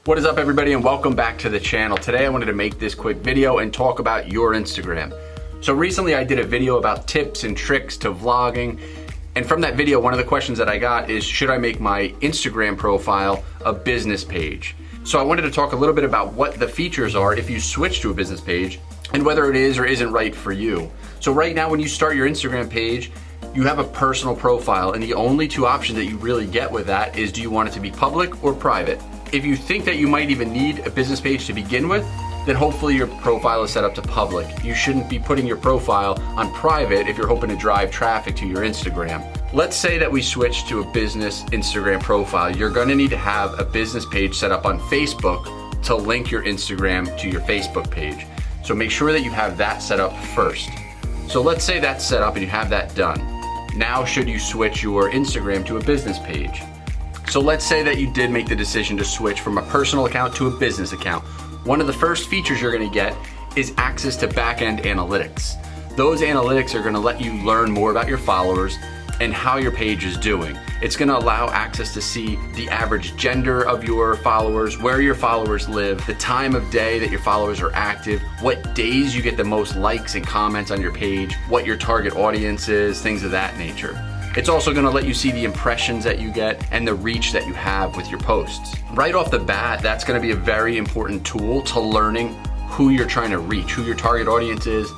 What is up, everybody, and welcome back to the channel. Today I wanted to make this quick video and talk about your Instagram. So recently I did a video about tips and tricks to vlogging, and from that video one of the questions that I got is, should I make my Instagram profile a business page? So I wanted to talk a little bit about what the features are if you switch to a business page and whether it is or isn't right for you. So right now when you start your Instagram page, you have a personal profile, and the only two options that you really get with that is, do you want it to be public or private? If you think that you might even need a business page to begin with, then hopefully your profile is set up to public. You shouldn't be putting your profile on private if you're hoping to drive traffic to your Instagram. Let's say that we switch to a business Instagram profile. You're gonna need to have a business page set up on Facebook to link your Instagram to your Facebook page. So make sure that you have that set up first. So let's say that's set up and you have that done. Now should you switch your Instagram to a business page? So let's say that you did make the decision to switch from a personal account to a business account. One of the first features you're gonna get is access to back-end analytics. Those analytics are gonna let you learn more about your followers and how your page is doing. It's gonna allow access to see the average gender of your followers, where your followers live, the time of day that your followers are active, what days you get the most likes and comments on your page, what your target audience is, things of that nature. It's also gonna let you see the impressions that you get and the reach that you have with your posts. Right off the bat, that's gonna be a very important tool to learning who you're trying to reach, who your target audience is,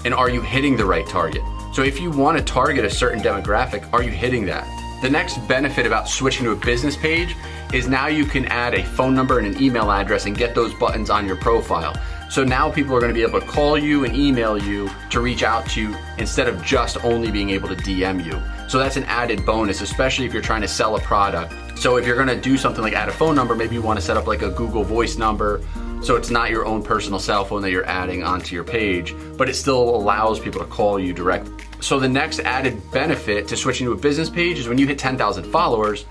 and are you hitting the right target? So if you want to target a certain demographic, are you hitting that? The next benefit about switching to a business page is now you can add a phone number and an email address and get those buttons on your profile. So now people are going to be able to call you and email you to reach out to you instead of just only being able to DM you. So that's an added bonus, especially if you're trying to sell a product. So if you're going to do something like add a phone number, maybe you want to set up like a Google Voice number, so it's not your own personal cell phone that you're adding onto your page, but it still allows people to call you direct. So the next added benefit to switching to a business page is when you hit 10,000 followers,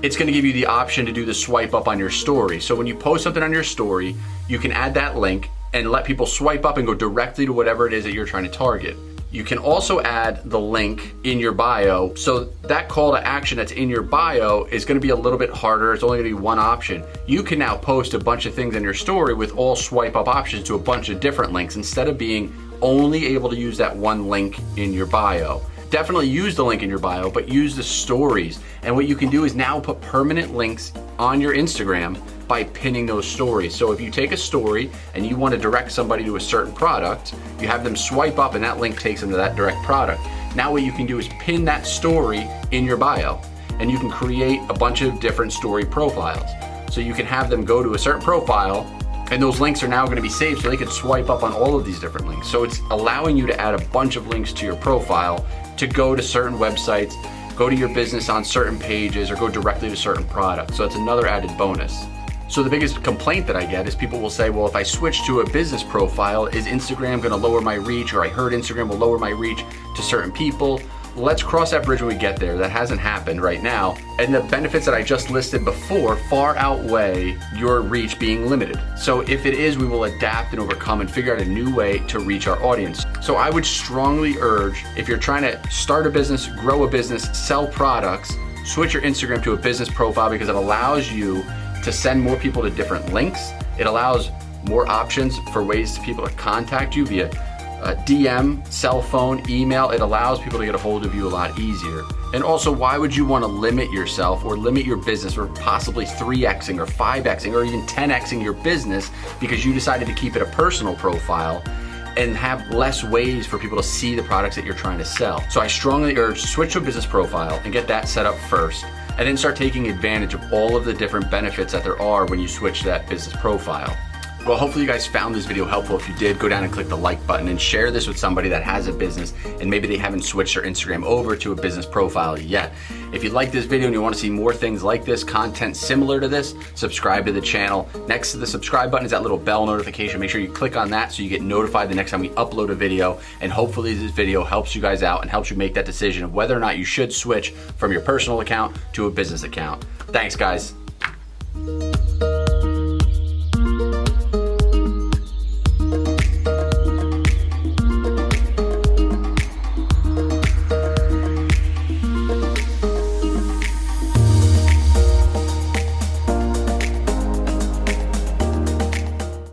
it's gonna give you the option to do the swipe up on your story. So when you post something on your story, you can add that link and let people swipe up and go directly to whatever it is that you're trying to target. You can also add the link in your bio. So that call to action that's in your bio is gonna be a little bit harder. It's only gonna be one option. You can now post a bunch of things in your story with all swipe up options to a bunch of different links instead of being only able to use that one link in your bio. Definitely use the link in your bio, but use the stories. And what you can do is now put permanent links on your Instagram by pinning those stories. So if you take a story and you want to direct somebody to a certain product, you have them swipe up and that link takes them to that direct product. Now what you can do is pin that story in your bio, and you can create a bunch of different story profiles. So you can have them go to a certain profile, and those links are now going to be saved so they can swipe up on all of these different links. So it's allowing you to add a bunch of links to your profile to go to certain websites, go to your business on certain pages, or go directly to certain products. So it's another added bonus. So the biggest complaint that I get is people will say, well, if I switch to a business profile, is Instagram gonna lower my reach? Or I heard Instagram will lower my reach to certain people. Let's cross that bridge when we get there. That hasn't happened right now. And the benefits that I just listed before far outweigh your reach being limited. So if it is, we will adapt and overcome and figure out a new way to reach our audience. So I would strongly urge, if you're trying to start a business, grow a business, sell products, switch your Instagram to a business profile because it allows you to send more people to different links. It allows more options for ways for people to contact you via DM, cell phone, email. It allows people to get a hold of you a lot easier. And also, why would you want to limit yourself or limit your business or possibly 3xing or 5xing or even 10xing your business because you decided to keep it a personal profile and have less ways for people to see the products that you're trying to sell? So I strongly urge, switch to a business profile and get that set up first, and then start taking advantage of all of the different benefits that there are when you switch to that business profile. Well, hopefully you guys found this video helpful. If you did, go down and click the like button and share this with somebody that has a business and maybe they haven't switched their Instagram over to a business profile yet. If you like this video and you want to see more things like this, content similar to this, subscribe to the channel. Next to the subscribe button is that little bell notification. Make sure you click on that so you get notified the next time we upload a video. And hopefully this video helps you guys out and helps you make that decision of whether or not you should switch from your personal account to a business account. Thanks, guys.